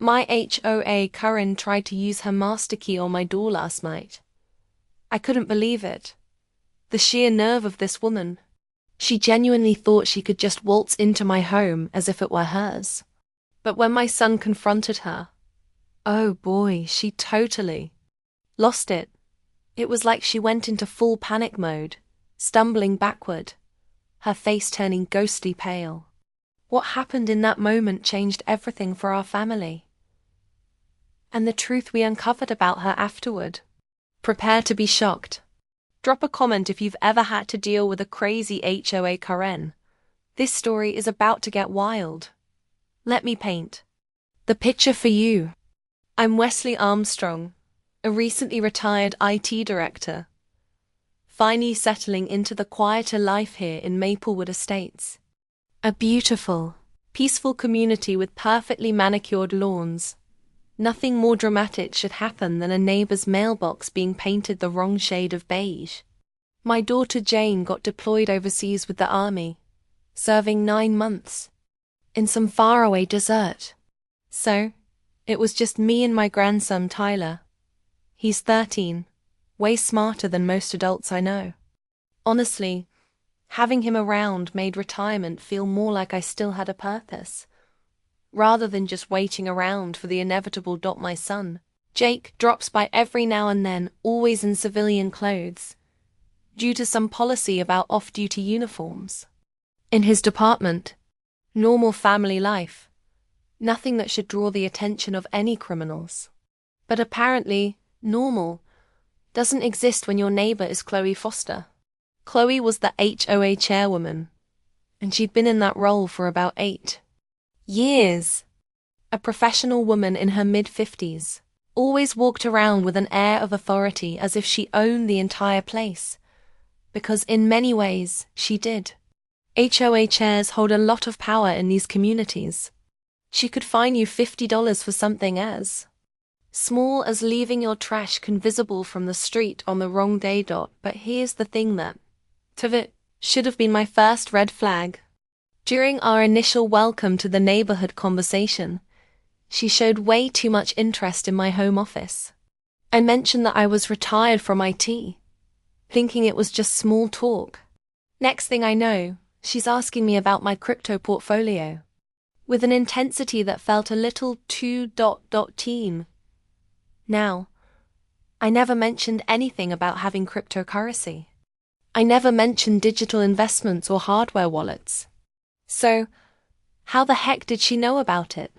My HOA Karen tried to use her master key on my door last night. I couldn't believe it. The sheer nerve of this woman. She genuinely thought she could just waltz into my home as if it were hers. But when my son confronted her, oh boy, she totally lost it. It was like she went into full panic mode, stumbling backward, her face turning ghostly pale. What happened in that moment changed everything for our family. And the truth we uncovered about her afterward. Prepare to be shocked. Drop a comment if you've ever had to deal with a crazy HOA Karen. This story is about to get wild. Let me paint the picture for you. I'm Wesley Armstrong, a recently retired IT director, finally settling into the quieter life here in Maplewood Estates. A beautiful, peaceful community with perfectly manicured lawns. Nothing more dramatic should happen than a neighbor's mailbox being painted the wrong shade of beige. My daughter Jane got deployed overseas with the army, serving 9 months in some faraway desert. So, it was just me and my grandson Tyler. He's 13, way smarter than most adults I know. Honestly, having him around made retirement feel more like I still had a purpose, rather than just waiting around for the inevitable. My son, Jake, drops by every now and then, always in civilian clothes, due to some policy about off-duty uniforms. In his department, normal family life, nothing that should draw the attention of any criminals. But apparently, normal doesn't exist when your neighbor is Chloe Foster. Chloe was the HOA chairwoman, and she'd been in that role for about 8 years. A professional woman in her mid-50s, always walked around with an air of authority as if she owned the entire place, because in many ways she did. HOA chairs hold a lot of power in these communities. She could fine you $50 for something as small as leaving your trash can visible from the street on the wrong day. But here's the thing that should have been my first red flag. During our initial welcome to the neighborhood conversation, she showed way too much interest in my home office. I mentioned that I was retired from IT, thinking it was just small talk. Next thing I know, she's asking me about my crypto portfolio, with an intensity that felt a little too teen. Now, I never mentioned anything about having cryptocurrency. I never mentioned digital investments or hardware wallets. So, how the heck did she know about it?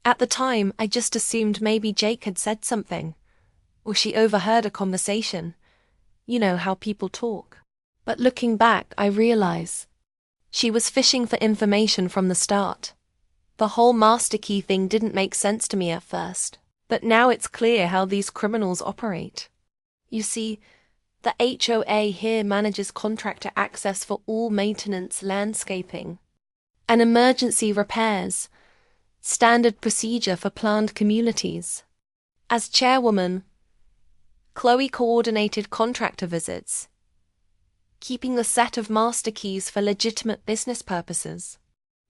At the time, I just assumed maybe Jake had said something, or she overheard a conversation. You know how people talk. But looking back, I realize she was fishing for information from the start. The whole master key thing didn't make sense to me at first, but now it's clear how these criminals operate. You see, the HOA here manages contractor access for all maintenance, landscaping, and emergency repairs, standard procedure for planned communities. As chairwoman, Chloe coordinated contractor visits, keeping the set of master keys for legitimate business purposes.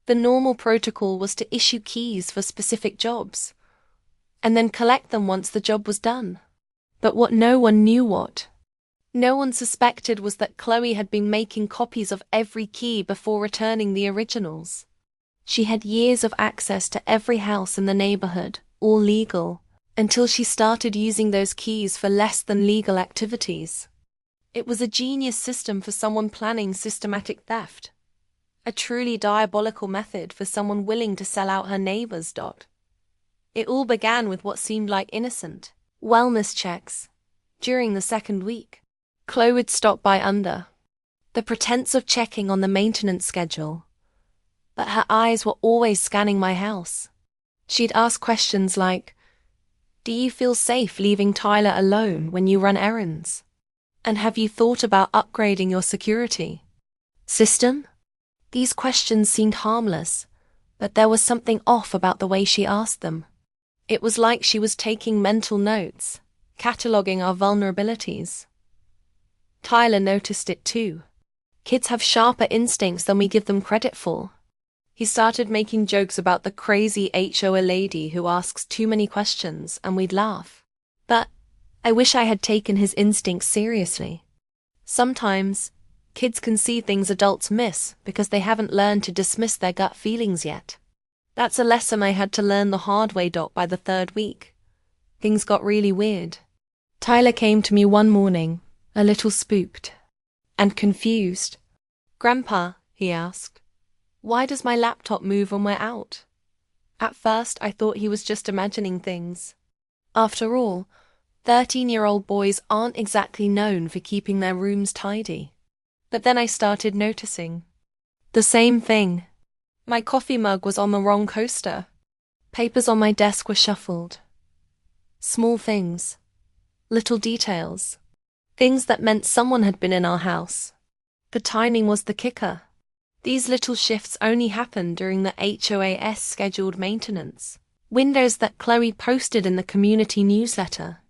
The normal protocol was to issue keys for specific jobs, and then collect them once the job was done. But what no one suspected was that Chloe had been making copies of every key before returning the originals. She had years of access to every house in the neighborhood, all legal, until she started using those keys for less than legal activities. It was a genius system for someone planning systematic theft. A truly diabolical method for someone willing to sell out her neighbors. It all began with what seemed like innocent wellness checks. During the second week, Chloe would stop by under the pretense of checking on the maintenance schedule, but her eyes were always scanning my house. She'd ask questions like, "Do you feel safe leaving Tyler alone when you run errands? And have you thought about upgrading your security system?" These questions seemed harmless, but there was something off about the way she asked them. It was like she was taking mental notes, cataloging our vulnerabilities. Tyler noticed it too. Kids have sharper instincts than we give them credit for. He started making jokes about the crazy HOA lady who asks too many questions, and we'd laugh. But I wish I had taken his instincts seriously. Sometimes, kids can see things adults miss because they haven't learned to dismiss their gut feelings yet. That's a lesson I had to learn the hard way, Doc, by the third week. Things got really weird. Tyler came to me one morning, a little spooked and confused. "Grandpa," he asked, "why does my laptop move when we're out?" At first, I thought he was just imagining things. After all, 13-year-old boys aren't exactly known for keeping their rooms tidy. But then I started noticing the same thing. My coffee mug was on the wrong coaster. Papers on my desk were shuffled. Small things. Little details. Things that meant someone had been in our house. The timing was the kicker. These little shifts only happened during the HOA's scheduled maintenance. Windows that Chloe posted in the community newsletter.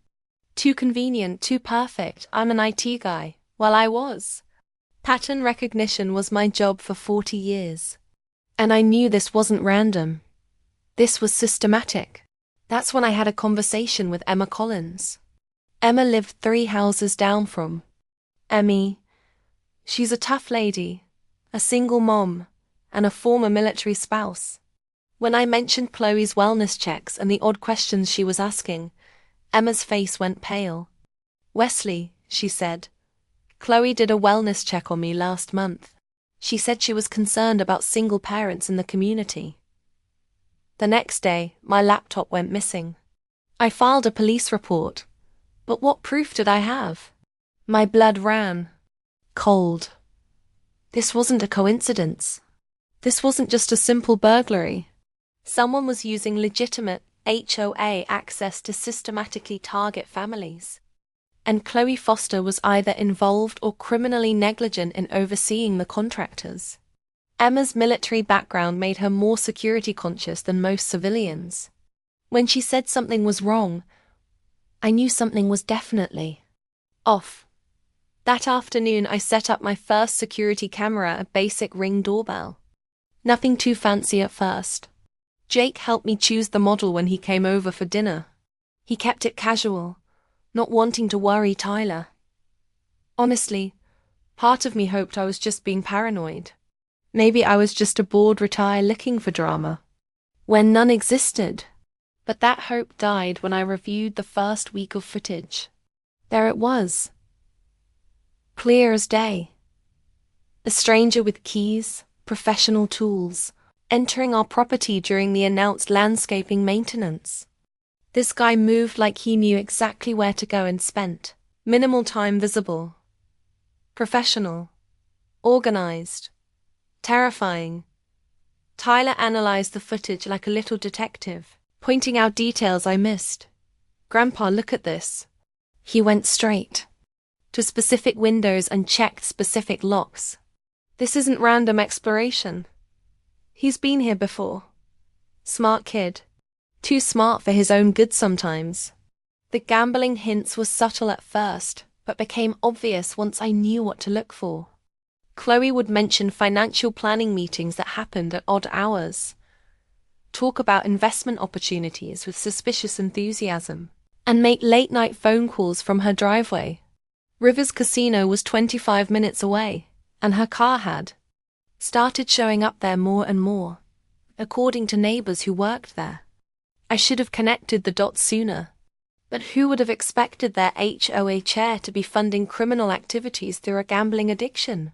Too convenient, too perfect. I'm an IT guy. Well, I was. Pattern recognition was my job for 40 years. And I knew this wasn't random. This was systematic. That's when I had a conversation with Emma Collins. Emma lived 3 houses down from Emmy. She's a tough lady, a single mom, and a former military spouse. When I mentioned Chloe's wellness checks and the odd questions she was asking, Emma's face went pale. "Wesley," she said, "Chloe did a wellness check on me last month. She said she was concerned about single parents in the community." The next day, my laptop went missing. I filed a police report, but what proof did I have? My blood ran cold. This wasn't a coincidence. This wasn't just a simple burglary. Someone was using legitimate HOA access to systematically target families. And Chloe Foster was either involved or criminally negligent in overseeing the contractors. Emma's military background made her more security conscious than most civilians. When she said something was wrong, I knew something was definitely off. That afternoon, I set up my first security camera, a basic Ring doorbell. Nothing too fancy at first. Jake helped me choose the model when he came over for dinner. He kept it casual, not wanting to worry Tyler. Honestly, part of me hoped I was just being paranoid. Maybe I was just a bored retire looking for drama, when none existed. But that hope died when I reviewed the first week of footage. There it was. Clear as day. A stranger with keys, professional tools, entering our property during the announced landscaping maintenance. This guy moved like he knew exactly where to go and spent minimal time visible. Professional. Organized. Terrifying. Tyler analyzed the footage like a little detective, pointing out details I missed. "Grandpa, look at this." He went straight to specific windows and checked specific locks. This isn't random exploration. He's been here before. Smart kid. Too smart for his own good sometimes. The gambling hints were subtle at first, but became obvious once I knew what to look for. Chloe would mention financial planning meetings that happened at odd hours, talk about investment opportunities with suspicious enthusiasm, and make late-night phone calls from her driveway. Rivers Casino was 25 minutes away, and her car had started showing up there more and more, according to neighbors who worked there. I should have connected the dots sooner. But who would have expected their HOA chair to be funding criminal activities through a gambling addiction?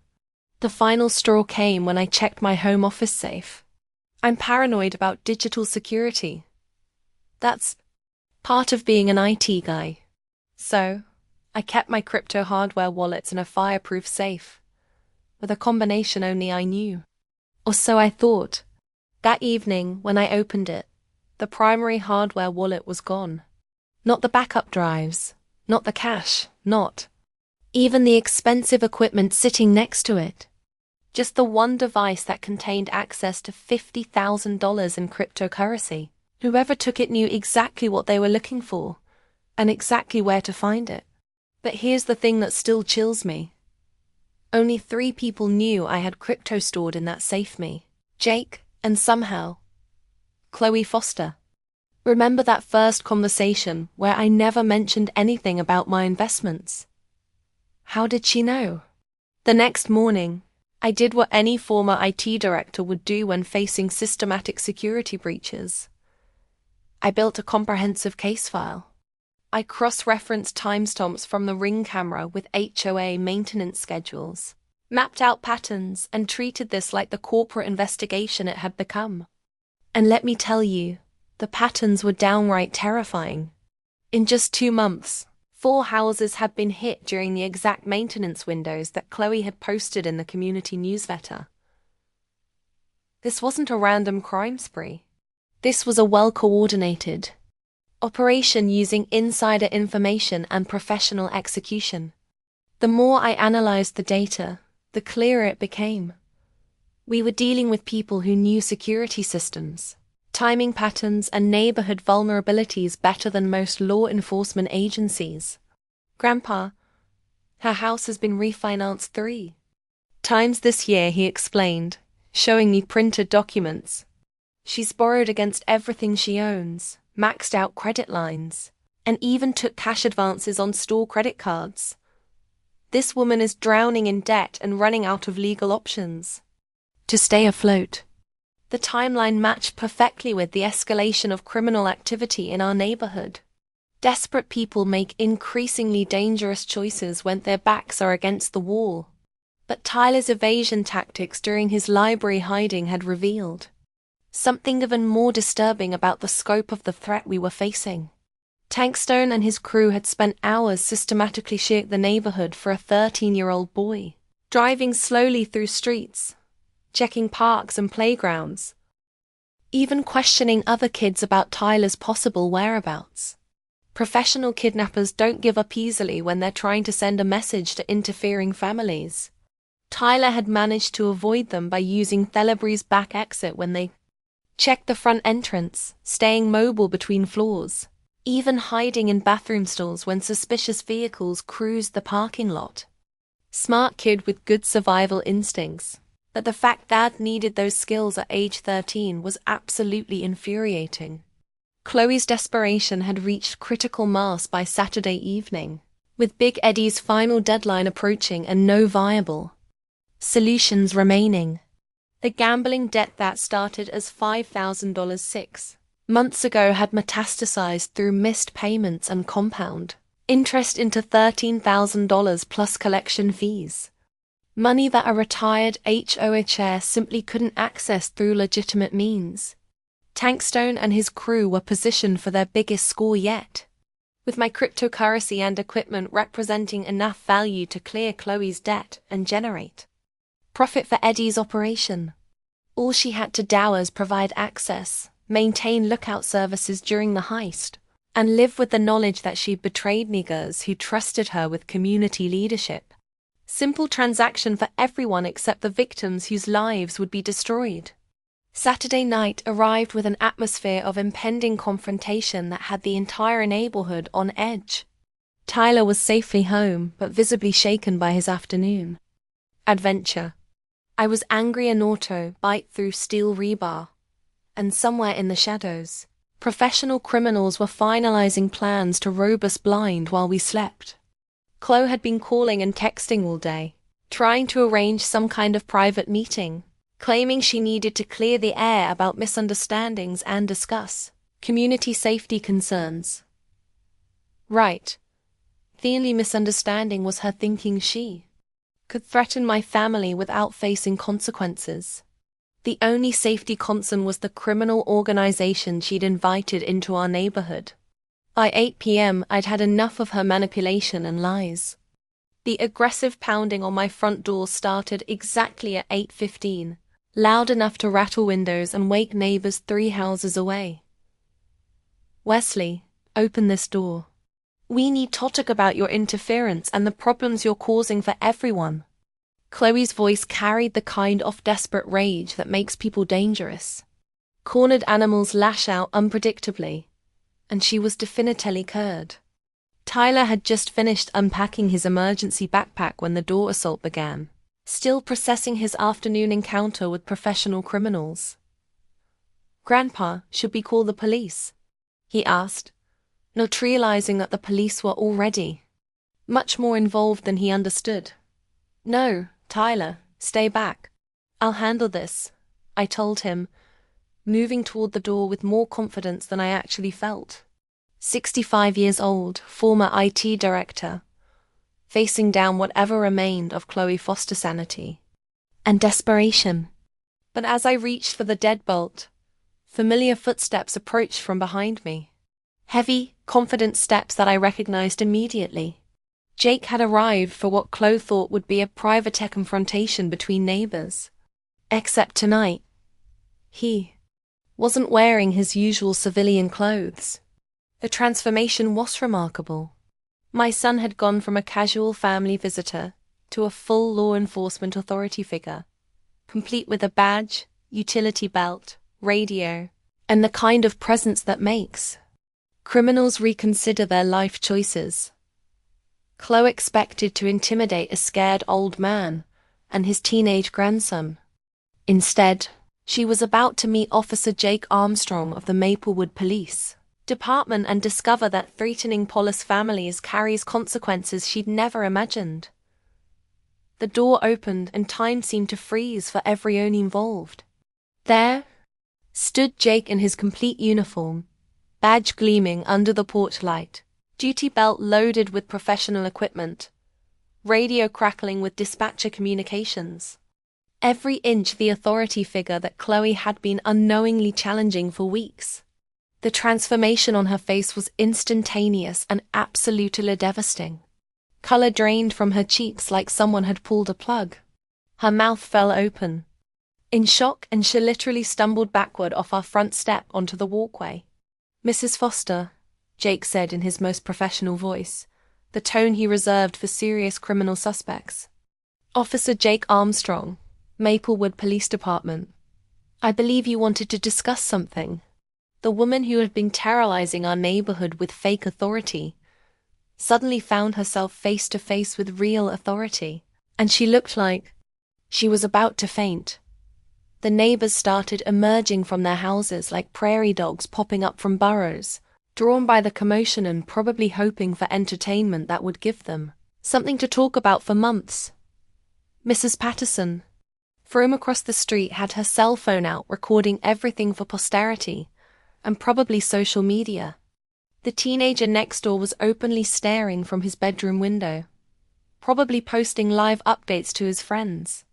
The final straw came when I checked my home office safe. I'm paranoid about digital security. That's part of being an IT guy. So, I kept my crypto hardware wallets in a fireproof safe, with a combination only I knew. Or so I thought. That evening, when I opened it, the primary hardware wallet was gone. Not the backup drives, not the cash, not even the expensive equipment sitting next to it. Just the one device that contained access to $50,000 in cryptocurrency. Whoever took it knew exactly what they were looking for, and exactly where to find it. But here's the thing that still chills me. Only 3 people knew I had crypto stored in that safe: me, Jake, And somehow, Chloe Foster. Remember that first conversation where I never mentioned anything about my investments? How did she know? The next morning, I did what any former IT director would do when facing systematic security breaches. I built a comprehensive case file. I cross-referenced timestamps from the Ring camera with HOA maintenance schedules, mapped out patterns, and treated this like the corporate investigation it had become. And let me tell you, the patterns were downright terrifying. In just 2 months, 4 houses had been hit during the exact maintenance windows that Chloe had posted in the community newsletter. This wasn't a random crime spree. This was a well-coordinated operation using insider information and professional execution. The more I analyzed the data, the clearer it became. We were dealing with people who knew security systems, timing patterns, and neighborhood vulnerabilities better than most law enforcement agencies. Grandpa, her house has been refinanced 3 times this year, he explained, showing me printed documents. She's borrowed against everything she owns, maxed out credit lines, and even took cash advances on store credit cards. This woman is drowning in debt and running out of legal options to stay afloat. The timeline matched perfectly with the escalation of criminal activity in our neighborhood. Desperate people make increasingly dangerous choices when their backs are against the wall. But Tyler's evasion tactics during his library hiding had revealed something even more disturbing about the scope of the threat we were facing. Tankstone and his crew had spent hours systematically searching the neighborhood for a 13-year-old boy, driving slowly through streets, checking parks and playgrounds, even questioning other kids about Tyler's possible whereabouts. Professional kidnappers don't give up easily when they're trying to send a message to interfering families. Tyler had managed to avoid them by using Thelabri's back exit when they checked the front entrance, staying mobile between floors, even hiding in bathroom stalls when suspicious vehicles cruised the parking lot. Smart kid with good survival instincts. But the fact Dad needed those skills at age 13 was absolutely infuriating. Chloe's desperation had reached critical mass by Saturday evening, with Big Eddie's final deadline approaching and no viable solutions remaining. The gambling debt that started as $5,000 6 months ago had metastasized through missed payments and compound interest into $13,000 plus collection fees. Money that a retired HOA chair simply couldn't access through legitimate means. Tankstone and his crew were positioned for their biggest score yet, with my cryptocurrency and equipment representing enough value to clear Chloe's debt and generate profit for Eddie's operation. All she had to do was provide access, maintain lookout services during the heist, and live with the knowledge that she'd betrayed niggers who trusted her with community leadership. Simple transaction for everyone except the victims whose lives would be destroyed. Saturday night arrived with an atmosphere of impending confrontation that had the entire neighborhood on edge. Tyler was safely home, but visibly shaken by his afternoon adventure. I was angry and auto bite through steel rebar. And somewhere in the shadows, professional criminals were finalizing plans to rob us blind while we slept. Chloe had been calling and texting all day, trying to arrange some kind of private meeting, claiming she needed to clear the air about misunderstandings and discuss community safety concerns. Right. The only misunderstanding was her thinking she could threaten my family without facing consequences. The only safety concern was the criminal organization she'd invited into our neighborhood. By 8 p.m., I'd had enough of her manipulation and lies. The aggressive pounding on my front door started exactly at 8:15, loud enough to rattle windows and wake neighbors 3 houses away. Wesley, open this door. We need to talk about your interference and the problems you're causing for everyone. Chloe's voice carried the kind of desperate rage that makes people dangerous. Cornered animals lash out unpredictably, and she was definitively curd. Tyler had just finished unpacking his emergency backpack when the door assault began, still processing his afternoon encounter with professional criminals. "Grandpa, should we call the police?" he asked, not realizing that the police were already much more involved than he understood. "No, Tyler, stay back. I'll handle this," I told him, moving toward the door with more confidence than I actually felt. 65 years old, former IT director, facing down whatever remained of Chloe Foster's sanity and desperation. But as I reached for the deadbolt, familiar footsteps approached from behind me. Heavy, confident steps that I recognized immediately. Jake had arrived for what Chloe thought would be a private confrontation between neighbors. Except tonight, he wasn't wearing his usual civilian clothes. The transformation was remarkable. My son had gone from a casual family visitor to a full law enforcement authority figure, complete with a badge, utility belt, radio, and the kind of presence that makes criminals reconsider their life choices. Chloe expected to intimidate a scared old man and his teenage grandson. Instead, she was about to meet Officer Jake Armstrong of the Maplewood Police Department and discover that threatening police families carries consequences she'd never imagined. The door opened and time seemed to freeze for everyone involved. There stood Jake in his complete uniform, badge gleaming under the porch light, duty belt loaded with professional equipment, radio crackling with dispatcher communications. Every inch the authority figure that Chloe had been unknowingly challenging for weeks. The transformation on her face was instantaneous and absolutely devastating. Color drained from her cheeks like someone had pulled a plug. Her mouth fell open. In shock, and she literally stumbled backward off our front step onto the walkway. "Mrs. Foster," Jake said in his most professional voice, the tone he reserved for serious criminal suspects. "Officer Jake Armstrong, Maplewood Police Department. I believe you wanted to discuss something." The woman who had been terrorizing our neighborhood with fake authority suddenly found herself face to face with real authority, and she looked like she was about to faint. The neighbors started emerging from their houses like prairie dogs popping up from burrows, drawn by the commotion and probably hoping for entertainment that would give them something to talk about for months. Mrs. Patterson, from across the street, had her cell phone out recording everything for posterity, and probably social media. The teenager next door was openly staring from his bedroom window, probably posting live updates to his friends.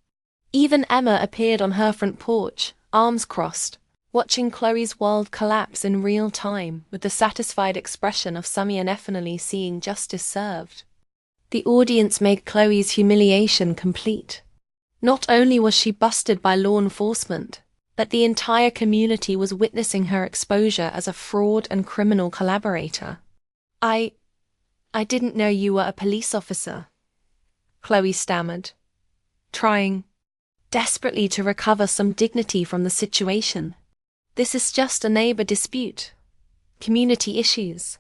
Even Emma appeared on her front porch, arms crossed, watching Chloe's world collapse in real time with the satisfied expression of someone finally seeing justice served. The audience made Chloe's humiliation complete. Not only was she busted by law enforcement, but the entire community was witnessing her exposure as a fraud and criminal collaborator. I didn't know you were a police officer," Chloe stammered, trying desperately to recover some dignity from the situation. "This is just a neighbor dispute. Community issues.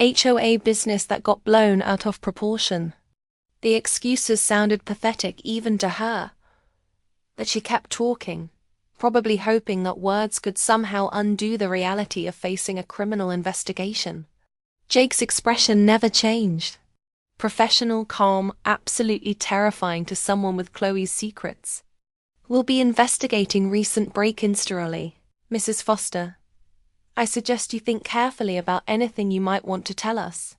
HOA business that got blown out of proportion." The excuses sounded pathetic even to her, but she kept talking, probably hoping that words could somehow undo the reality of facing a criminal investigation. Jake's expression never changed. Professional, calm, absolutely terrifying to someone with Chloe's secrets. "We'll be investigating recent break-ins thoroughly, Mrs. Foster. I suggest you think carefully about anything you might want to tell us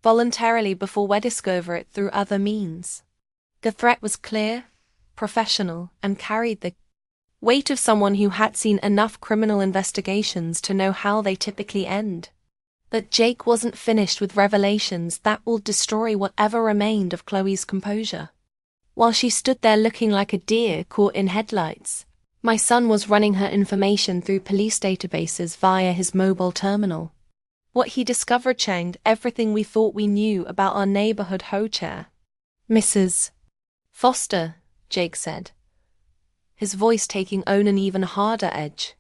voluntarily before we discover it through other means." The threat was clear, professional, and carried the weight of someone who had seen enough criminal investigations to know how they typically end. But Jake wasn't finished with revelations that will destroy whatever remained of Chloe's composure. While she stood there looking like a deer caught in headlights, my son was running her information through police databases via his mobile terminal. What he discovered changed everything we thought we knew about our neighborhood HOA. "Mrs. Foster," Jake said, his voice taking on an even harder edge.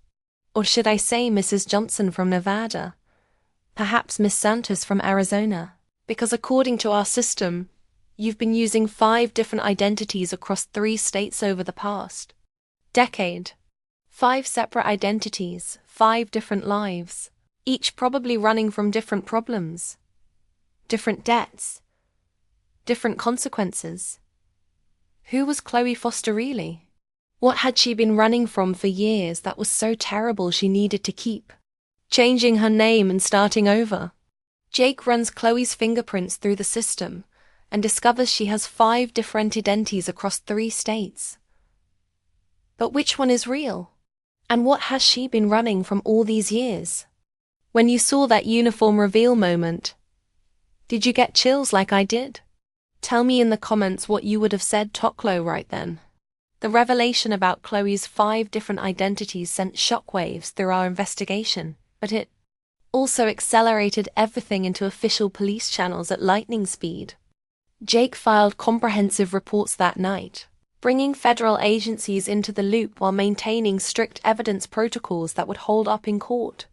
"Or should I say Mrs. Johnson from Nevada? Perhaps Miss Santos from Arizona? Because according to our system, you've been using 5 different identities across 3 states over the past decade. 5 separate identities, 5 different lives, each probably running from different problems, different debts, different consequences. Who was Chloe Foster really? What had she been running from for years that was so terrible she needed to keep changing her name and starting over? Jake runs Chloe's fingerprints through the system and discovers she has 5 different identities across 3 states. But which one is real? And what has she been running from all these years? When you saw that uniform reveal moment, did you get chills like I did? Tell me in the comments what you would have said to Chloe right then. The revelation about Chloe's 5 different identities sent shockwaves through our investigation, but it also accelerated everything into official police channels at lightning speed. Jake filed comprehensive reports that night, bringing federal agencies into the loop while maintaining strict evidence protocols that would hold up in court.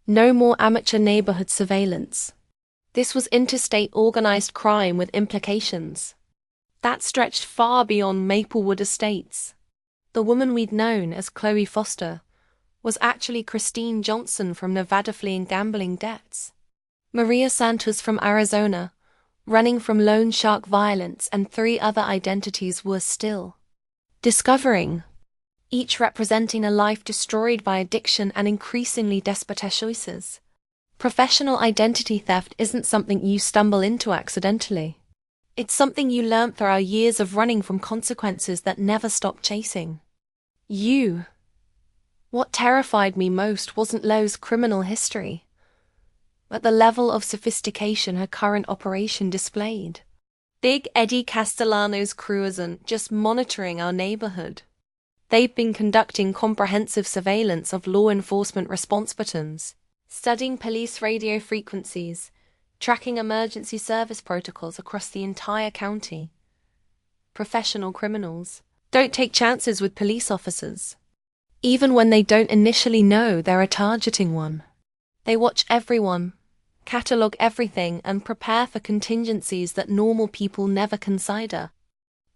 No more amateur neighborhood surveillance. This was interstate organized crime with implications that stretched far beyond Maplewood Estates. The woman we'd known as Chloe Foster was actually Christine Johnson from Nevada fleeing gambling debts. Maria Santos from Arizona, running from loan shark violence, and 3 other identities were still discovering, each representing a life destroyed by addiction and increasingly desperate choices. Professional identity theft isn't something you stumble into accidentally. It's something you learned through our years of running from consequences that never stop chasing you. What terrified me most wasn't Lowe's criminal history, but the level of sophistication her current operation displayed. Big Eddie Castellano's crew isn't just monitoring our neighborhood. They've been conducting comprehensive surveillance of law enforcement response buttons, studying police radio frequencies, tracking emergency service protocols across the entire county. Professional criminals don't take chances with police officers, even when they don't initially know they're targeting one. They watch everyone, catalog everything, and prepare for contingencies that normal people never consider.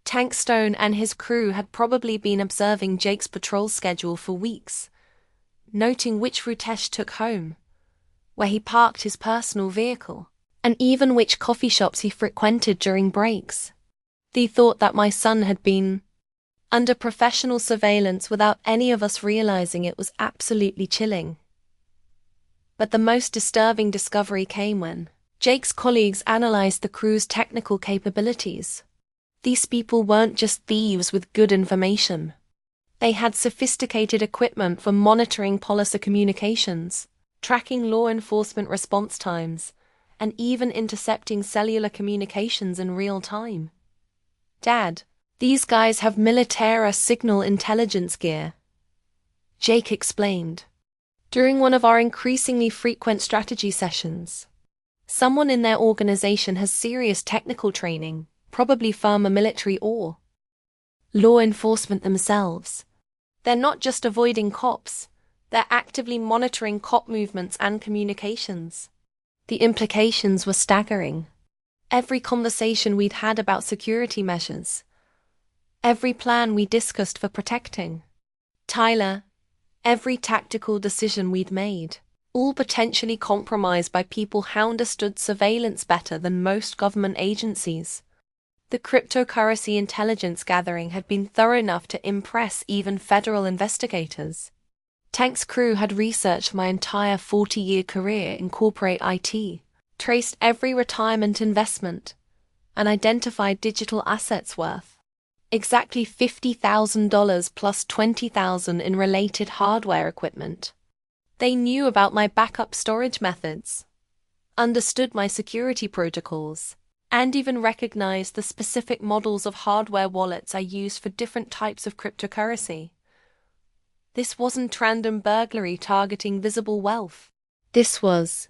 Tank Stone and his crew had probably been observing Jake's patrol schedule for weeks, noting which route Tesh took home, where he parked his personal vehicle, and even which coffee shops he frequented during breaks. They thought that my son had been under professional surveillance without any of us realizing it. Was absolutely chilling. But the most disturbing discovery came when Jake's colleagues analyzed the crew's technical capabilities. These people weren't just thieves with good information. They had sophisticated equipment for monitoring police communications, tracking law enforcement response times, and even intercepting cellular communications in real time. Dad, these guys have military signal intelligence gear, Jake explained. During one of our increasingly frequent strategy sessions, someone in their organization has serious technical training, probably from a military or law enforcement themselves. They're not just avoiding cops, they're actively monitoring cop movements and communications. The implications were staggering. Every conversation we'd had about security measures, every plan we discussed for protecting Tyler, every tactical decision we'd made, all potentially compromised by people who understood surveillance better than most government agencies. The cryptocurrency intelligence gathering had been thorough enough to impress even federal investigators. Tank's crew had researched my entire 40-year career in corporate IT, traced every retirement investment, and identified digital assets worth exactly $50,000 plus $20,000 in related hardware equipment. They knew about my backup storage methods, understood my security protocols, and even recognized the specific models of hardware wallets I used for different types of cryptocurrency. This wasn't random burglary targeting visible wealth. This was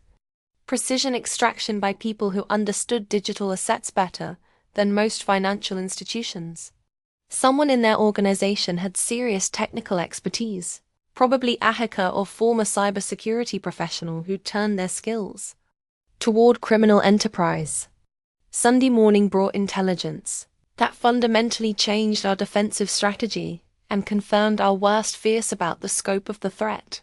precision extraction by people who understood digital assets better than most financial institutions. Someone in their organization had serious technical expertise, probably a hacker or former cybersecurity professional who turned their skills toward criminal enterprise. Sunday morning brought intelligence that fundamentally changed our defensive strategy and confirmed our worst fears about the scope of the threat.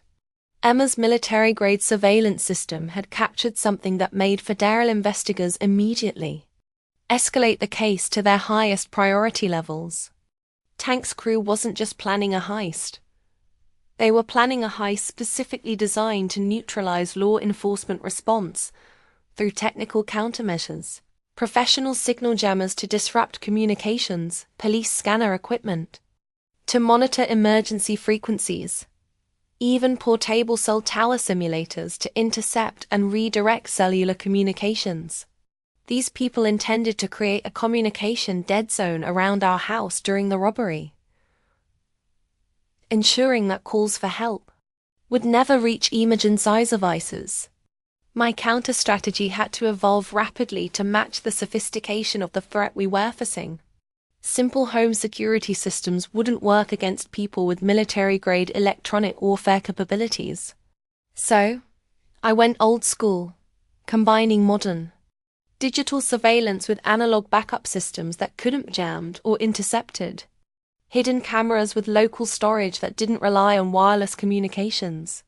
Emma's military-grade surveillance system had captured something that made federal investigators immediately escalate the case to their highest priority levels. Tank's crew wasn't just planning a heist. They were planning a heist specifically designed to neutralize law enforcement response through technical countermeasures, professional signal jammers to disrupt communications, police scanner equipment to monitor emergency frequencies, even portable cell tower simulators to intercept and redirect cellular communications. These people intended to create a communication dead zone around our house during the robbery, ensuring that calls for help would never reach Imogen devices. My counter-strategy had to evolve rapidly to match the sophistication of the threat we were facing. Simple home security systems wouldn't work against people with military-grade electronic warfare capabilities. So, I went old school, combining modern digital surveillance with analog backup systems that couldn't be jammed or intercepted. Hidden cameras with local storage that didn't rely on wireless communications.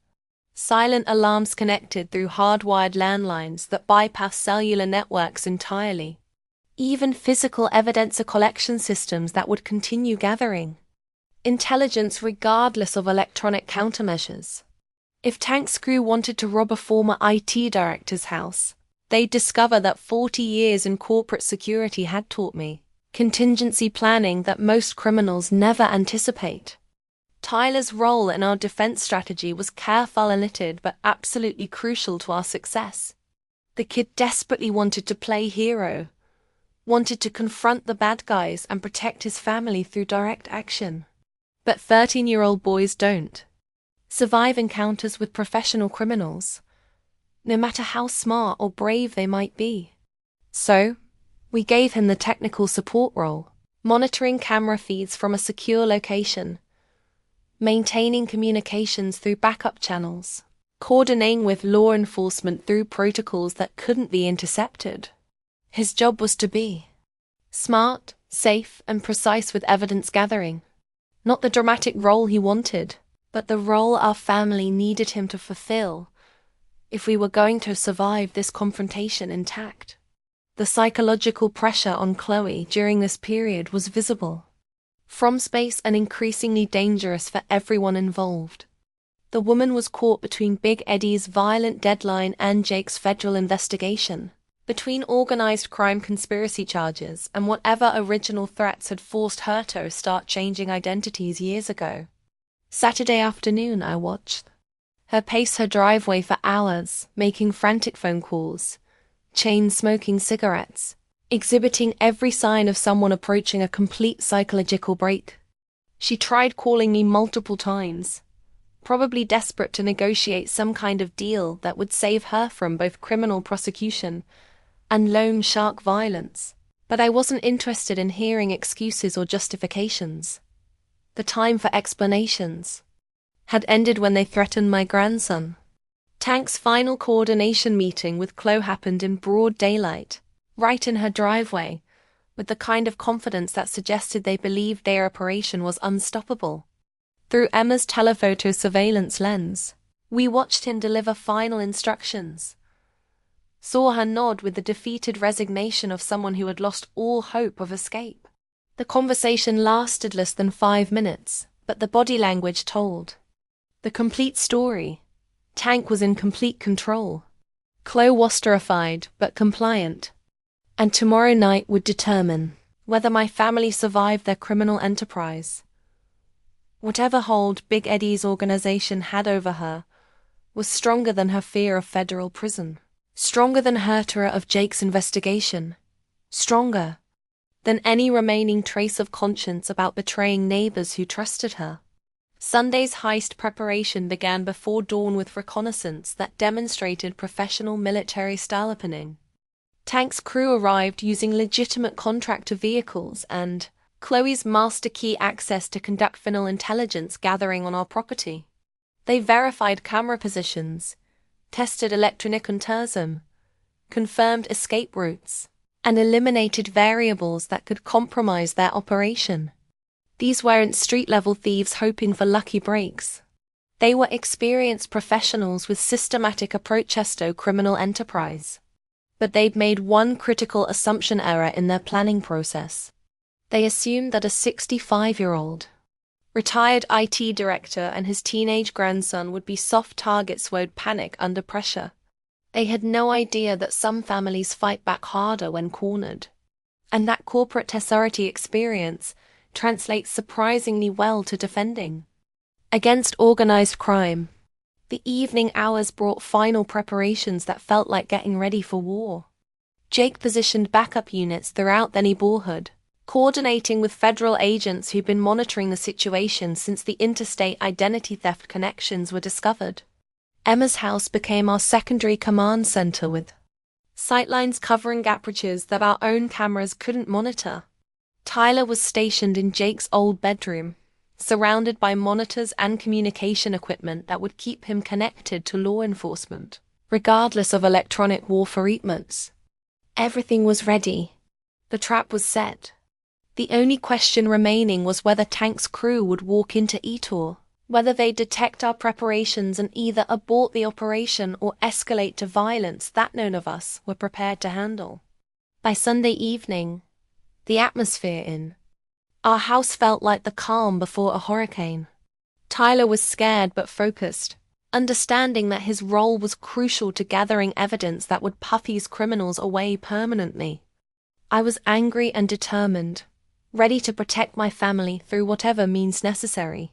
Silent alarms connected through hardwired landlines that bypass cellular networks entirely. Even physical evidence collection systems that would continue gathering intelligence regardless of electronic countermeasures. If Tank's crew wanted to rob a former IT director's house, they'd discover that 40 years in corporate security had taught me contingency planning that most criminals never anticipate. Tyler's role in our defense strategy was careful and knitted but absolutely crucial to our success. The kid desperately wanted to play hero, wanted to confront the bad guys and protect his family through direct action. But 13-year-old boys don't survive encounters with professional criminals, no matter how smart or brave they might be. So, we gave him the technical support role, monitoring camera feeds from a secure location, maintaining communications through backup channels, coordinating with law enforcement through protocols that couldn't be intercepted. His job was to be smart, safe, and precise with evidence gathering. Not the dramatic role he wanted, but the role our family needed him to fulfill if we were going to survive this confrontation intact. The psychological pressure on Chloe during this period was visible from space and increasingly dangerous for everyone involved. The woman was caught between Big Eddie's violent deadline and Jake's federal investigation, between organized crime conspiracy charges and whatever original threats had forced her to start changing identities years ago. Saturday afternoon, I watched her pace her driveway for hours, making frantic phone calls, chain-smoking cigarettes, exhibiting every sign of someone approaching a complete psychological break. She tried calling me multiple times, probably desperate to negotiate some kind of deal that would save her from both criminal prosecution and loan shark violence. But I wasn't interested in hearing excuses or justifications. The time for explanations had ended when they threatened my grandson. Tank's final coordination meeting with Chloe happened in broad daylight, right in her driveway, with the kind of confidence that suggested they believed their operation was unstoppable. Through Emma's telephoto surveillance lens, we watched him deliver final instructions, saw her nod with the defeated resignation of someone who had lost all hope of escape. The conversation lasted less than 5 minutes, but the body language told the complete story. Tank was in complete control. Chloe was terrified but compliant. And tomorrow night would determine whether my family survived their criminal enterprise. Whatever hold Big Eddie's organization had over her was stronger than her fear of federal prison, stronger than her terror of Jake's investigation, stronger than any remaining trace of conscience about betraying neighbors who trusted her. Sunday's heist preparation began before dawn with reconnaissance that demonstrated professional military-style opening. Tank's crew arrived using legitimate contractor vehicles and Chloe's master key access to conduct final intelligence gathering on our property. They verified camera positions, tested electronic terrorism, confirmed escape routes, and eliminated variables that could compromise their operation. These weren't street-level thieves hoping for lucky breaks. They were experienced professionals with systematic approaches to criminal enterprise. But they'd made one critical assumption error in their planning process. They assumed that a 65-year-old, retired IT director and his teenage grandson would be soft targets who would panic under pressure. They had no idea that some families fight back harder when cornered, and that corporate tesaurously experience translates surprisingly well to defending against organized crime. The evening hours brought final preparations that felt like getting ready for war. Jake positioned backup units throughout the neighborhood, coordinating with federal agents who'd been monitoring the situation since the interstate identity theft connections were discovered. Emma's house became our secondary command center with sightlines covering apertures that our own cameras couldn't monitor. Tyler was stationed in Jake's old bedroom, surrounded by monitors and communication equipment that would keep him connected to law enforcement, regardless of electronic warfare treatments. Everything was ready. The trap was set. The only question remaining was whether Tank's crew would walk into Etor, whether they'd detect our preparations and either abort the operation or escalate to violence that none of us were prepared to handle. By Sunday evening, the atmosphere in our house felt like the calm before a hurricane. Tyler was scared but focused, understanding that his role was crucial to gathering evidence that would puff these criminals away permanently. I was angry and determined, ready to protect my family through whatever means necessary.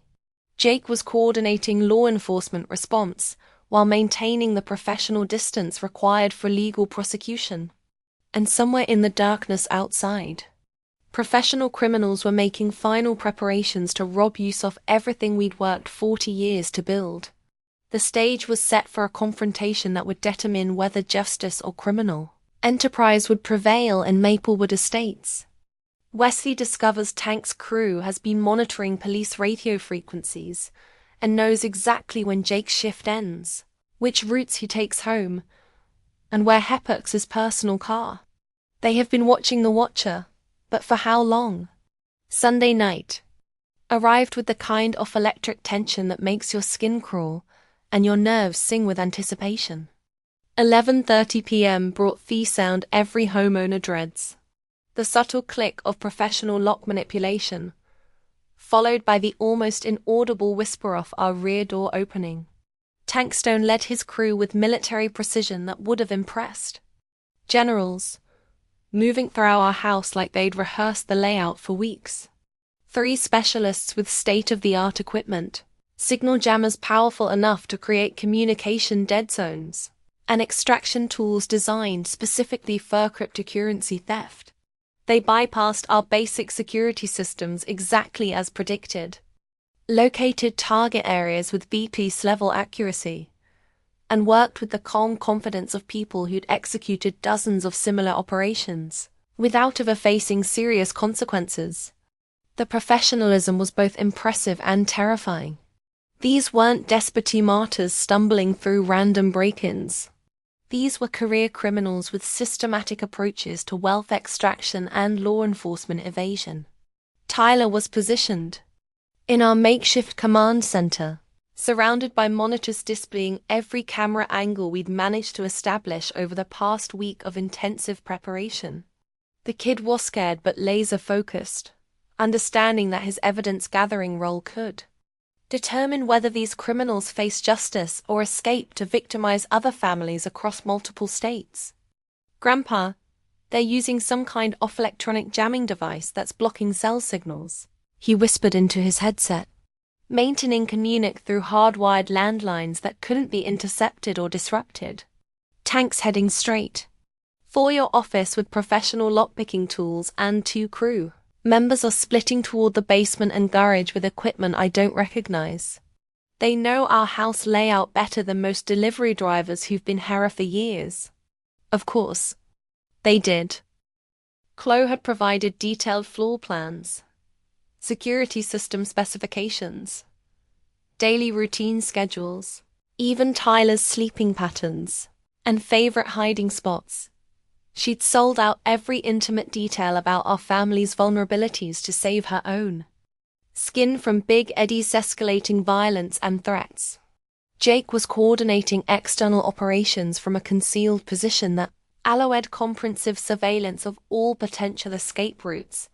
Jake was coordinating law enforcement response while maintaining the professional distance required for legal prosecution. And somewhere in the darkness outside, professional criminals were making final preparations to rob use of everything we'd worked 40 years to build. The stage was set for a confrontation that would determine whether justice or criminal enterprise would prevail in Maplewood Estates. Wesley discovers Tank's crew has been monitoring police radio frequencies and knows exactly when Jake's shift ends, which routes he takes home, and where he parks his personal car. They have been watching the Watcher, but for how long? Sunday night arrived with the kind of electric tension that makes your skin crawl and your nerves sing with anticipation. 11:30 p.m. brought the sound every homeowner dreads. The subtle click of professional lock manipulation, followed by the almost inaudible whisper of our rear door opening. Tankstone led his crew with military precision that would have impressed generals, moving through our house like they'd rehearsed the layout for weeks. 3 specialists with state-of-the-art equipment, signal jammers powerful enough to create communication dead zones, and extraction tools designed specifically for cryptocurrency theft. They bypassed our basic security systems exactly as predicted, located target areas with BPS-level accuracy, and worked with the calm confidence of people who'd executed dozens of similar operations, without ever facing serious consequences. The professionalism was both impressive and terrifying. These weren't despotty martyrs stumbling through random break-ins. These were career criminals with systematic approaches to wealth extraction and law enforcement evasion. Tyler was positioned in our makeshift command center, surrounded by monitors displaying every camera angle we'd managed to establish over the past week of intensive preparation. The kid was scared but laser-focused, understanding that his evidence-gathering role could determine whether these criminals face justice or escape to victimize other families across multiple states. Grandpa, they're using some kind of electronic jamming device that's blocking cell signals, he whispered into his headset. Maintaining communic through hardwired landlines that couldn't be intercepted or disrupted. Tanks heading straight for your office with professional lockpicking tools and 2 crew members are splitting toward the basement and garage with equipment I don't recognize. They know our house layout better than most delivery drivers who've been here for years. Of course, they did. Chloe had provided detailed floor plans, security system specifications, daily routine schedules, even Tyler's sleeping patterns, and favorite hiding spots. She'd sold out every intimate detail about our family's vulnerabilities to save her own. skin from Big Eddie's escalating violence and threats. Jake was coordinating external operations from a concealed position that allowed comprehensive surveillance of all potential escape routes,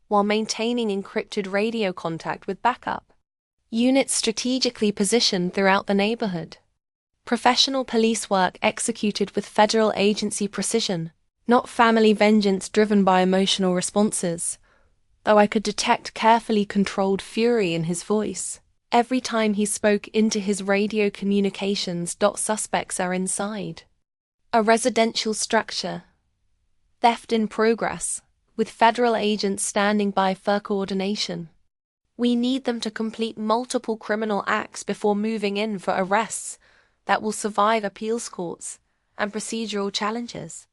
while maintaining encrypted radio contact with backup units strategically positioned throughout the neighborhood. Professional police work executed with federal agency precision, not family vengeance driven by emotional responses, though I could detect carefully controlled fury in his voice every time he spoke into his radio communications. Suspects are inside a residential structure. Theft in progress, with federal agents standing by for coordination. We need them to complete multiple criminal acts before moving in for arrests that will survive appeals courts and procedural challenges.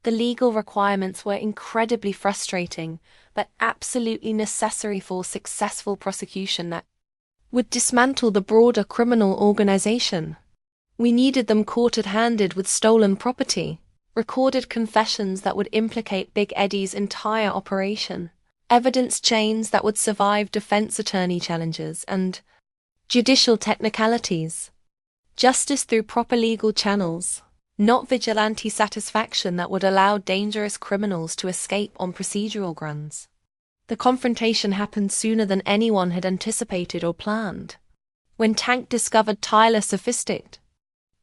The legal requirements were incredibly frustrating, but absolutely necessary for successful prosecution that would dismantle the broader criminal organization. We needed them court-handed with stolen property, recorded confessions that would implicate Big Eddie's entire operation, evidence chains that would survive defense attorney challenges, and judicial technicalities. Justice through proper legal channels, not vigilante satisfaction that would allow dangerous criminals to escape on procedural grounds. The confrontation happened sooner than anyone had anticipated or planned. When Tank discovered Tyler's sophisticated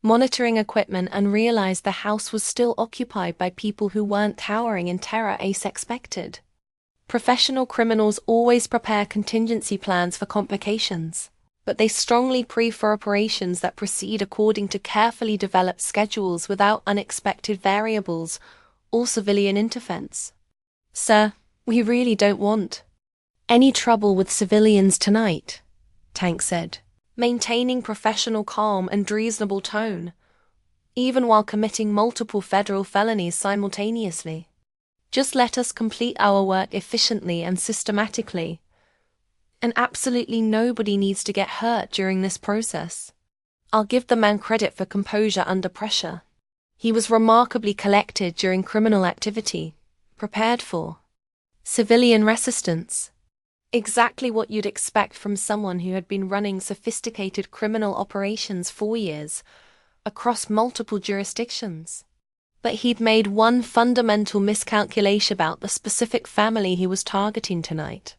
monitoring equipment and realized the house was still occupied by people who weren't cowering in terror as expected. Professional criminals always prepare contingency plans for complications, but they strongly prefer operations that proceed according to carefully developed schedules without unexpected variables or civilian interference. Sir, we really don't want any trouble with civilians tonight, Tank said, maintaining professional calm and reasonable tone, even while committing multiple federal felonies simultaneously. Just let us complete our work efficiently and systematically, and absolutely nobody needs to get hurt during this process. I'll give the man credit for composure under pressure. He was remarkably collected during criminal activity, prepared for civilian resistance. Exactly what you'd expect from someone who had been running sophisticated criminal operations for years, across multiple jurisdictions. But he'd made one fundamental miscalculation about the specific family he was targeting tonight.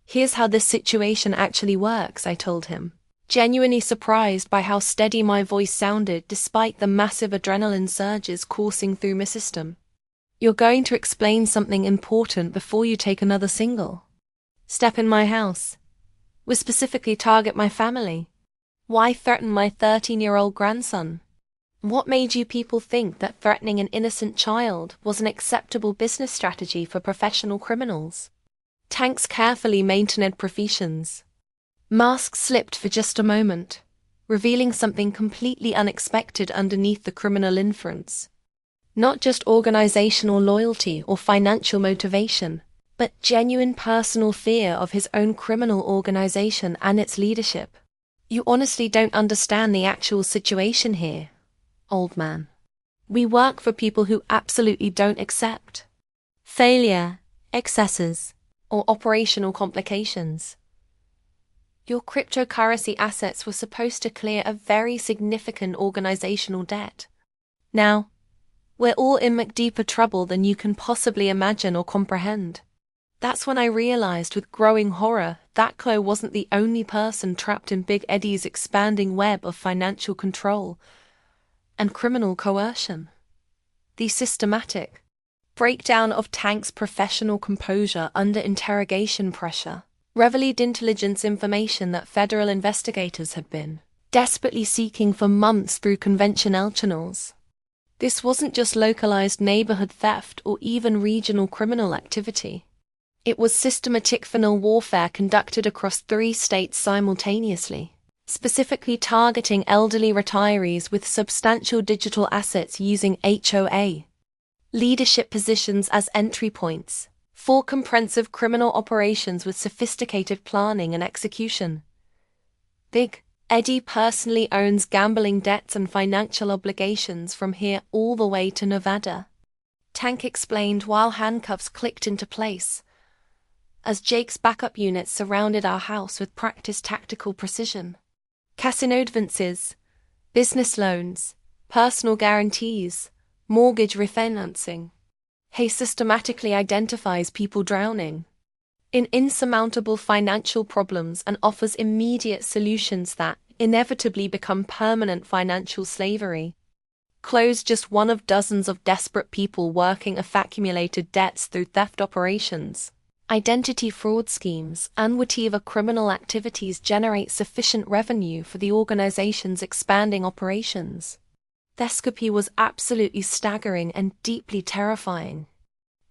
Here's how this situation actually works, I told him, genuinely surprised by how steady my voice sounded despite the massive adrenaline surges coursing through my system. You're going to explain something important before you take another single step in my house. We specifically target my family. Why threaten my 13-year-old grandson? What made you people think that threatening an innocent child was an acceptable business strategy for professional criminals? Tank's carefully maintained professions. Mask slipped for just a moment, revealing something completely unexpected underneath the criminal inference. Not just organizational loyalty or financial motivation, but genuine personal fear of his own criminal organization and its leadership. You honestly don't understand the actual situation here, old man. We work for people who absolutely don't accept failure, excesses, or operational complications. Your cryptocurrency assets were supposed to clear a very significant organizational debt. Now, we're all in much deeper trouble than you can possibly imagine or comprehend. That's when I realized with growing horror that Chloe wasn't the only person trapped in Big Eddie's expanding web of financial control and criminal coercion. The systematic breakdown of Tank's professional composure under interrogation pressure revealed intelligence information that federal investigators had been desperately seeking for months through conventional channels. This wasn't just localized neighborhood theft or even regional criminal activity. It was systematic criminal warfare conducted across 3 states simultaneously, specifically targeting elderly retirees with substantial digital assets using HOA leadership positions as entry points for comprehensive criminal operations with sophisticated planning and execution. Big Eddie personally owns gambling debts and financial obligations from here all the way to Nevada, Tank explained while handcuffs clicked into place. as Jake's backup units surrounded our house with practiced tactical precision. Casino advances, business loans, personal guarantees, mortgage refinancing. He systematically identifies people drowning in insurmountable financial problems and offers immediate solutions that inevitably become permanent financial slavery. Chloe's just one of dozens of desperate people working accumulated debts through theft operations, identity fraud schemes, and whatever criminal activities generate sufficient revenue for the organization's expanding operations. The escapade was absolutely staggering and deeply terrifying.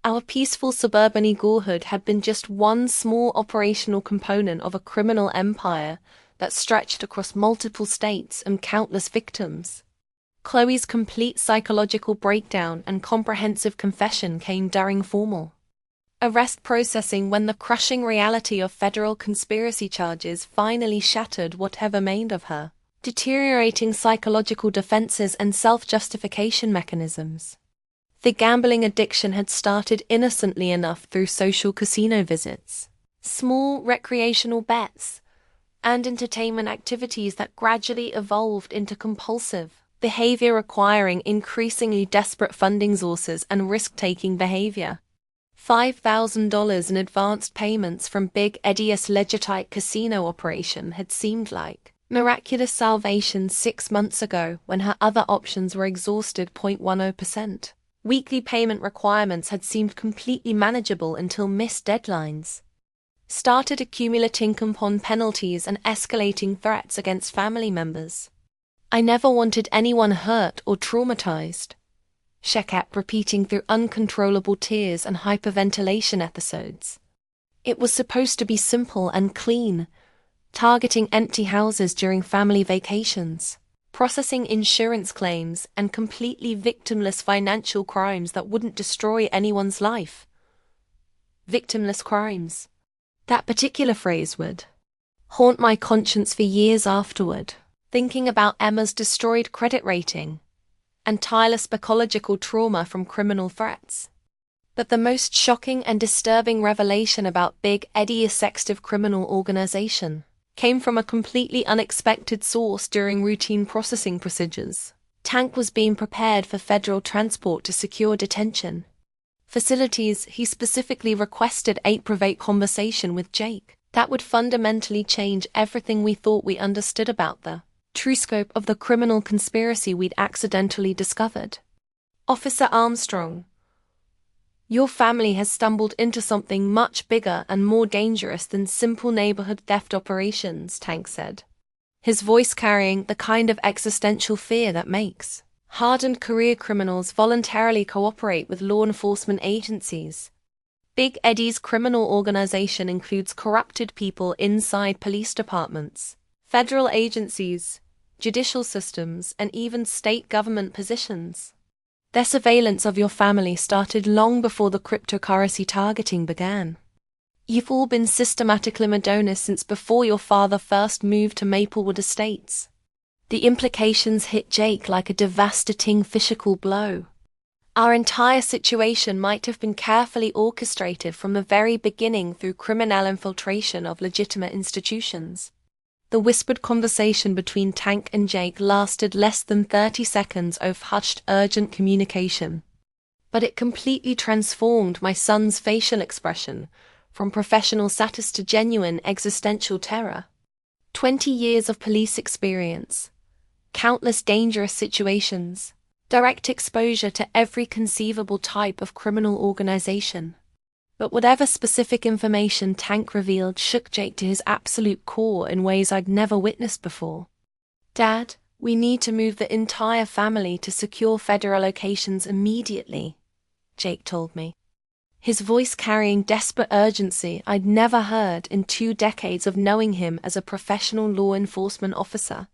Our peaceful suburban eaglehood had been just one small operational component of a criminal empire that stretched across multiple states and countless victims. Chloe's complete psychological breakdown and comprehensive confession came during formal arrest processing when the crushing reality of federal conspiracy charges finally shattered whatever remained of her deteriorating psychological defenses and self-justification mechanisms. The gambling addiction had started innocently enough through social casino visits, small recreational bets, and entertainment activities that gradually evolved into compulsive behavior requiring increasingly desperate funding sources and risk-taking behavior. $5,000 in advanced payments from Big Eddie's legitimate casino operation had seemed like miraculous salvation 6 months ago when her other options were exhausted. 0.10%. Weekly payment requirements had seemed completely manageable until missed deadlines started accumulating compound penalties and escalating threats against family members. I never wanted anyone hurt or traumatized, she kept repeating through uncontrollable tears and hyperventilation episodes. It was supposed to be simple and clean, targeting empty houses during family vacations, processing insurance claims, and completely victimless financial crimes that wouldn't destroy anyone's life. Victimless crimes. That particular phrase would haunt my conscience for years afterward, thinking about Emma's destroyed credit rating and tireless psychological trauma from criminal threats. But the most shocking and disturbing revelation about Big Eddie's sextive criminal organization came from a completely unexpected source during routine processing procedures. Tank was being prepared for federal transport to secure detention facilities. He specifically requested a private conversation with Jake that would fundamentally change everything we thought we understood about the true scope of the criminal conspiracy we'd accidentally discovered. Officer Armstrong, your family has stumbled into something much bigger and more dangerous than simple neighborhood theft operations, Tank said, his voice carrying the kind of existential fear that makes hardened career criminals voluntarily cooperate with law enforcement agencies. Big Eddie's criminal organization includes corrupted people inside police departments, federal agencies, judicial systems, and even state government positions. Their surveillance of your family started long before the cryptocurrency targeting began. You've all been systematically Madonas since before your father first moved to Maplewood Estates. The implications hit Jake like a devastating physical blow. Our entire situation might have been carefully orchestrated from the very beginning through criminal infiltration of legitimate institutions. The whispered conversation between Tank and Jake lasted less than 30 seconds of hushed, urgent communication. But it completely transformed my son's facial expression, from professional status to genuine existential terror. 20 years of police experience, countless dangerous situations, direct exposure to every conceivable type of criminal organization. But whatever specific information Tank revealed shook Jake to his absolute core in ways I'd never witnessed before. Dad, we need to move the entire family to secure federal locations immediately, Jake told me, his voice carrying desperate urgency I'd never heard in 2 decades of knowing him as a professional law enforcement officer.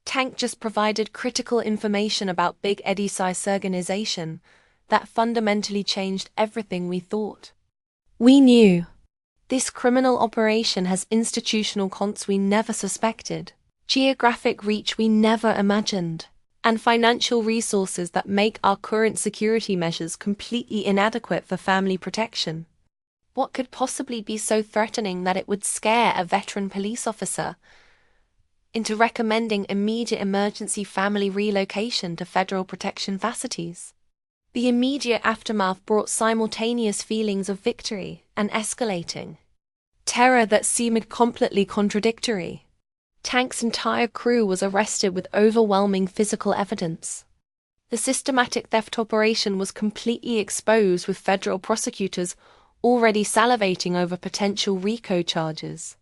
Tank just provided critical information about Big Eddie's organization that fundamentally changed everything we thought. We knew this criminal operation has institutional cons we never suspected, geographic reach we never imagined, and financial resources that make our current security measures completely inadequate for family protection. What could possibly be so threatening that it would scare a veteran police officer into recommending immediate emergency family relocation to federal protection facilities? The immediate aftermath brought simultaneous feelings of victory and escalating terror that seemed completely contradictory. Tank's entire crew was arrested with overwhelming physical evidence. The systematic theft operation was completely exposed, with federal prosecutors already salivating over potential RICO charges.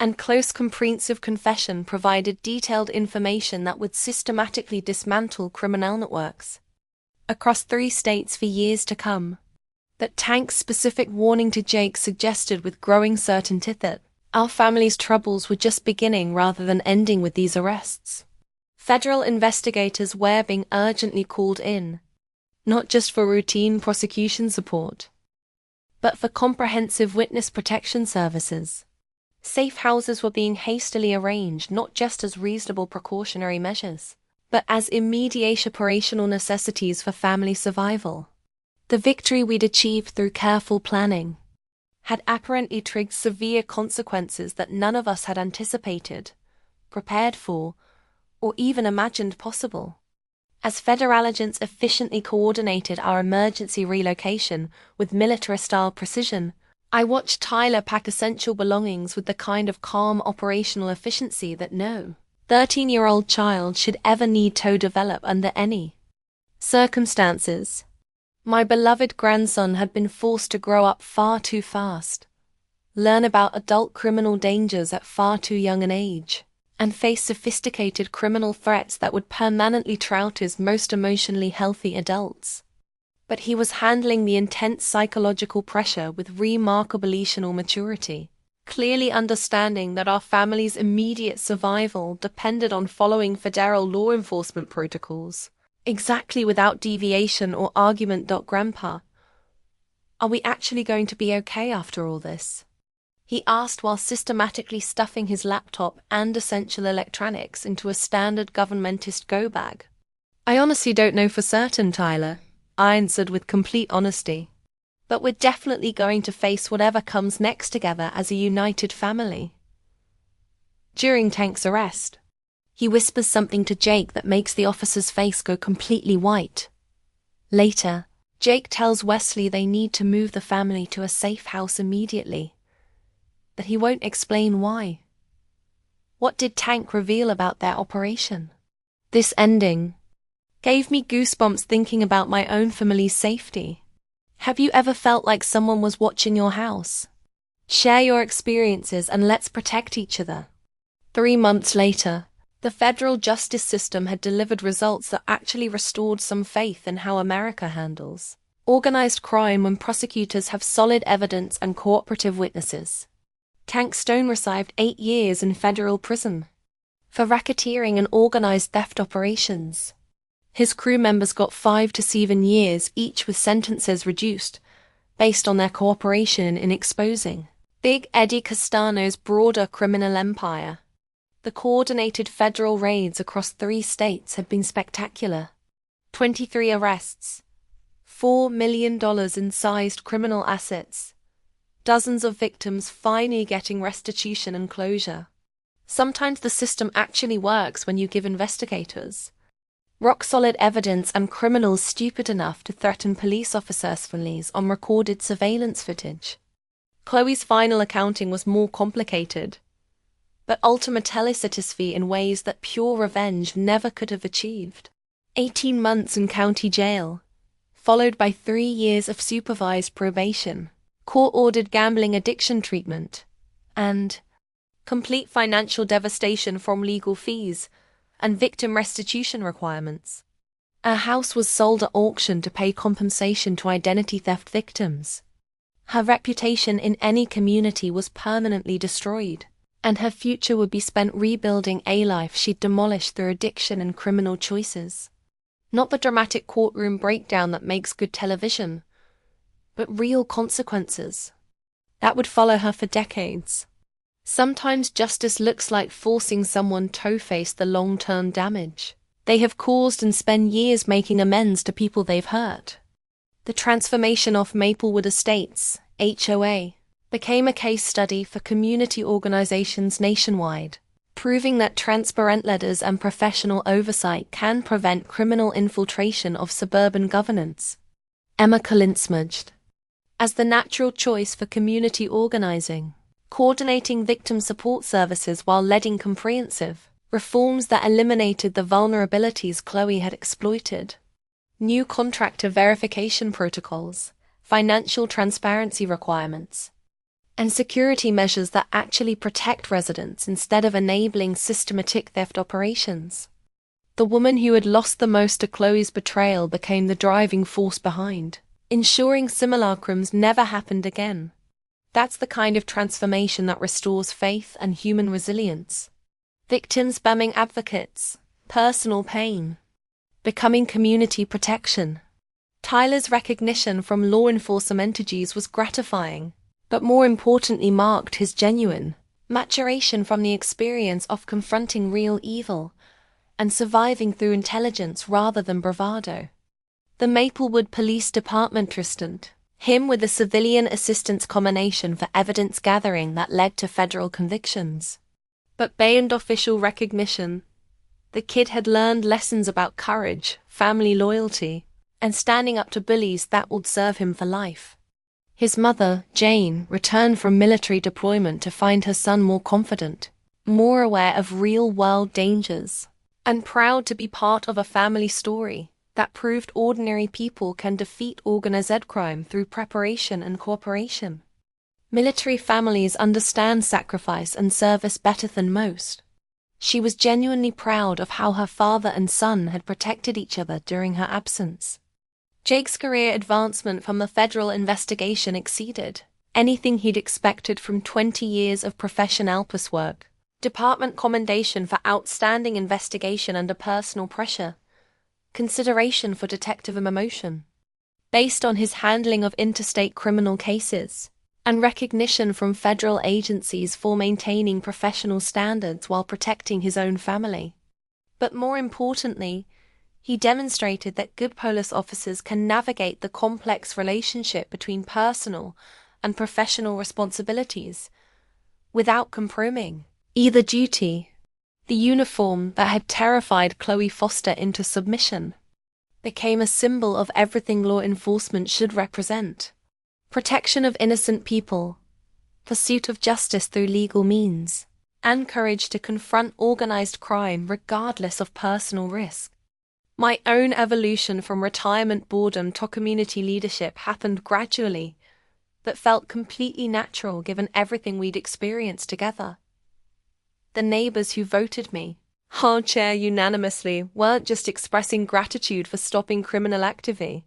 And close comprehensive confession provided detailed information that would systematically dismantle criminal networks across 3 states for years to come. That Tank's specific warning to Jake suggested with growing certainty that our family's troubles were just beginning rather than ending with these arrests. Federal investigators were being urgently called in, not just for routine prosecution support, but for comprehensive witness protection services. Safe houses were being hastily arranged not just as reasonable precautionary measures, but as immediate operational necessities for family survival. The victory we'd achieved through careful planning had apparently triggered severe consequences that none of us had anticipated, prepared for, or even imagined possible. As federal agents efficiently coordinated our emergency relocation with military-style precision, I watched Tyler pack essential belongings with the kind of calm operational efficiency that no 13-year-old child should ever need to develop under any circumstances. My beloved grandson had been forced to grow up far too fast, learn about adult criminal dangers at far too young an age, and face sophisticated criminal threats that would permanently trout his most emotionally healthy adults. But he was handling the intense psychological pressure with remarkable emotional maturity, clearly understanding that our family's immediate survival depended on following federal law enforcement protocols exactly without deviation or argument. Grandpa, are we actually going to be okay after all this? He asked while systematically stuffing his laptop and essential electronics into a standard governmentist go bag. I honestly don't know for certain, Tyler, I answered with complete honesty. But we're definitely going to face whatever comes next together as a united family. During Tank's arrest, he whispers something to Jake that makes the officer's face go completely white. Later, Jake tells Wesley they need to move the family to a safe house immediately, but he won't explain why. What did Tank reveal about their operation? This ending gave me goosebumps thinking about my own family's safety. Have you ever felt like someone was watching your house? Share your experiences and let's protect each other. 3 months later, the federal justice system had delivered results that actually restored some faith in how America handles organized crime when prosecutors have solid evidence and cooperative witnesses. Tank Stone received 8 years in federal prison for racketeering and organized theft operations. His crew members got 5 to 7 years each, with sentences reduced based on their cooperation in exposing Big Eddie Castano's broader criminal empire. The coordinated federal raids across 3 states had been spectacular. 23 arrests, $4 million in seized criminal assets, dozens of victims finally getting restitution and closure. Sometimes the system actually works when you give investigators rock-solid evidence and criminals stupid enough to threaten police officers' families on recorded surveillance footage. Chloe's final accounting was more complicated, but ultimately satisfying in ways that pure revenge never could have achieved. 18 months in county jail, followed by 3 years of supervised probation, court-ordered gambling addiction treatment, and complete financial devastation from legal fees and victim restitution requirements. Her house was sold at auction to pay compensation to identity theft victims. Her reputation in any community was permanently destroyed, and her future would be spent rebuilding a life she'd demolished through addiction and criminal choices. Not the dramatic courtroom breakdown that makes good television, but real consequences that would follow her for decades. Sometimes justice looks like forcing someone to face the long-term damage they have caused and spend years making amends to people they've hurt. The transformation of Maplewood Estates HOA, became a case study for community organizations nationwide, proving that transparent letters and professional oversight can prevent criminal infiltration of suburban governance. Emma Kalinsmudged. As the natural choice for community organizing, coordinating victim support services while leading comprehensive reforms that eliminated the vulnerabilities Chloe had exploited. New contractor verification protocols, financial transparency requirements, and security measures that actually protect residents instead of enabling systematic theft operations. The woman who had lost the most to Chloe's betrayal became the driving force behind ensuring similar crimes never happened again. That's the kind of transformation that restores faith and human resilience. Victims becoming advocates, personal pain, becoming community protection. Tyler's recognition from law enforcement entities was gratifying, but more importantly marked his genuine maturation from the experience of confronting real evil and surviving through intelligence rather than bravado. The Maplewood Police Department trusted him with a civilian assistance combination for evidence gathering that led to federal convictions. But beyond official recognition, the kid had learned lessons about courage, family loyalty, and standing up to bullies that would serve him for life. His mother, Jane, returned from military deployment to find her son more confident, more aware of real-world dangers, and proud to be part of a family story that proved ordinary people can defeat organized crime through preparation and cooperation. Military families understand sacrifice and service better than most. She was genuinely proud of how her father and son had protected each other during her absence. Jake's career advancement from the federal investigation exceeded anything he'd expected from 20 years of professional work. Department commendation for outstanding investigation under personal pressure, consideration for detective emotion, based on his handling of interstate criminal cases, and recognition from federal agencies for maintaining professional standards while protecting his own family. But more importantly, he demonstrated that good police officers can navigate the complex relationship between personal and professional responsibilities without compromising either duty. The uniform that had terrified Chloe Foster into submission became a symbol of everything law enforcement should represent: protection of innocent people, pursuit of justice through legal means, and courage to confront organized crime regardless of personal risk. My own evolution from retirement boredom to community leadership happened gradually, but felt completely natural given everything we'd experienced together. The neighbors who voted me, our chair unanimously, weren't just expressing gratitude for stopping criminal activity.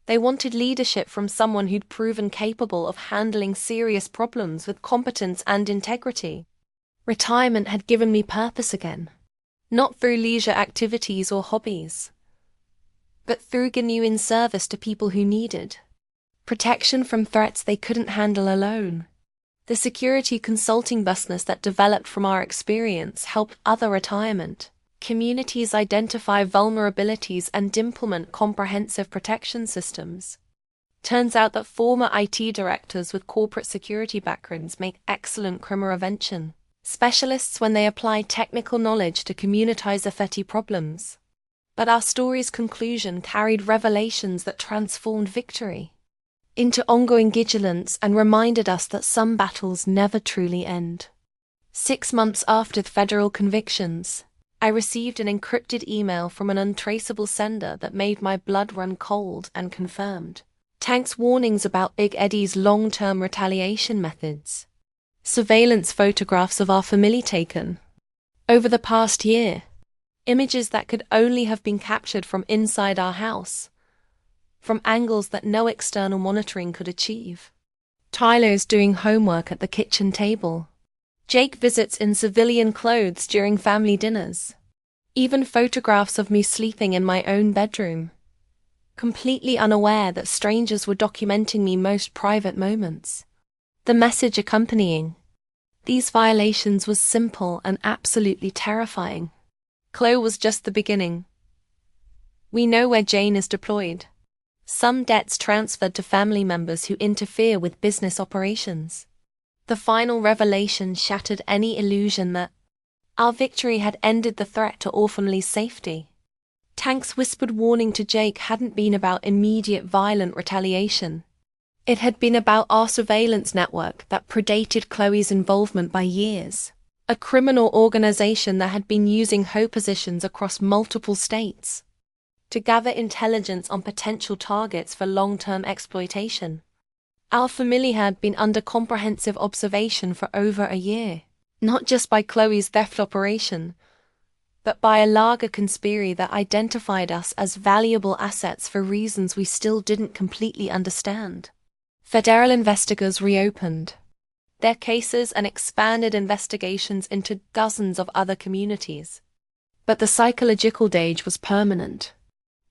They wanted leadership from someone who'd proven capable of handling serious problems with competence and integrity. Retirement had given me purpose again, not through leisure activities or hobbies, but through genuine service to people who needed protection from threats they couldn't handle alone. The security consulting business that developed from our experience helped other retirement communities identify vulnerabilities and implement comprehensive protection systems. Turns out that former IT directors with corporate security backgrounds make excellent crime prevention specialists when they apply technical knowledge to communitize affected problems. But our story's conclusion carried revelations that transformed victory into ongoing vigilance and reminded us that some battles never truly end. 6 months after the federal convictions, I received an encrypted email from an untraceable sender that made my blood run cold and confirmed Tank's warnings about Big Eddie's long-term retaliation methods. Surveillance photographs of our family taken over the past year, images that could only have been captured from inside our house, from angles that no external monitoring could achieve. Tyler's doing homework at the kitchen table. Jake visits in civilian clothes during family dinners. Even photographs of me sleeping in my own bedroom, completely unaware that strangers were documenting me most private moments. The message accompanying these violations was simple and absolutely terrifying. Chloe was just the beginning. We know where Jane is deployed. Some debts transferred to family members who interfere with business operations. The final revelation shattered any illusion that our victory had ended the threat to our family's safety. Tank's whispered warning to Jake hadn't been about immediate violent retaliation. It had been about our surveillance network that predated Chloe's involvement by years. A criminal organization that had been using HOA positions across multiple states to gather intelligence on potential targets for long-term exploitation. Our family had been under comprehensive observation for over a year, not just by Chloe's theft operation, but by a larger conspiracy that identified us as valuable assets for reasons we still didn't completely understand. Federal investigators reopened their cases and expanded investigations into dozens of other communities. But the psychological damage was permanent.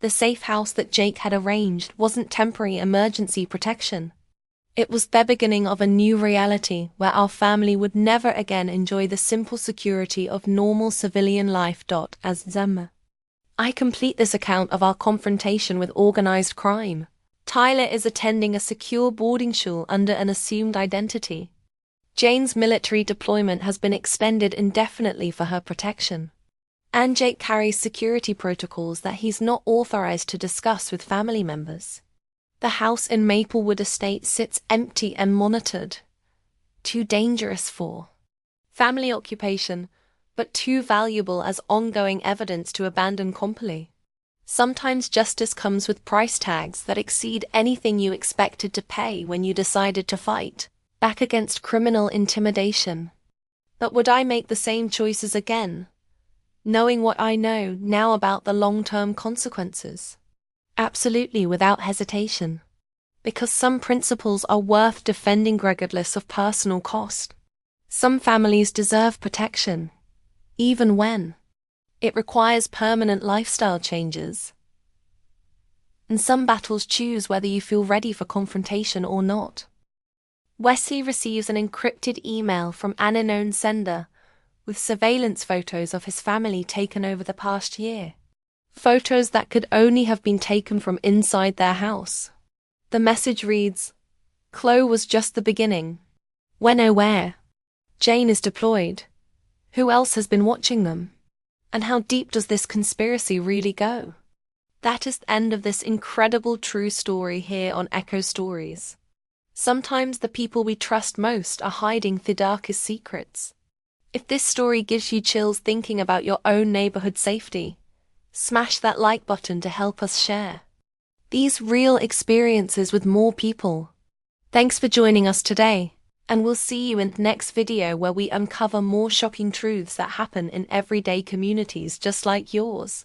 The safe house that Jake had arranged wasn't temporary emergency protection. It was the beginning of a new reality where our family would never again enjoy the simple security of normal civilian life. As I complete this account of our confrontation with organized crime, Tyler is attending a secure boarding school under an assumed identity. Jane's military deployment has been extended indefinitely for her protection. And Jake carries security protocols that he's not authorized to discuss with family members. The house in Maplewood Estate sits empty and monitored. Too dangerous for family occupation, but too valuable as ongoing evidence to abandon completely. Sometimes justice comes with price tags that exceed anything you expected to pay when you decided to fight back against criminal intimidation. But would I make the same choices again, knowing what I know now about the long-term consequences? Absolutely, without hesitation. Because some principles are worth defending regardless of personal cost. Some families deserve protection, even when it requires permanent lifestyle changes. And some battles choose whether you feel ready for confrontation or not. Wesley receives an encrypted email from an unknown sender with surveillance photos of his family taken over the past year. Photos that could only have been taken from inside their house. The message reads, "Chloe was just the beginning. When or where? Jane is deployed. Who else has been watching them? And how deep does this conspiracy really go?" That is the end of this incredible true story here on Echo Stories. Sometimes the people we trust most are hiding the darkest secrets. If this story gives you chills thinking about your own neighborhood safety, smash that like button to help us share these real experiences with more people. Thanks for joining us today, and we'll see you in the next video where we uncover more shocking truths that happen in everyday communities just like yours.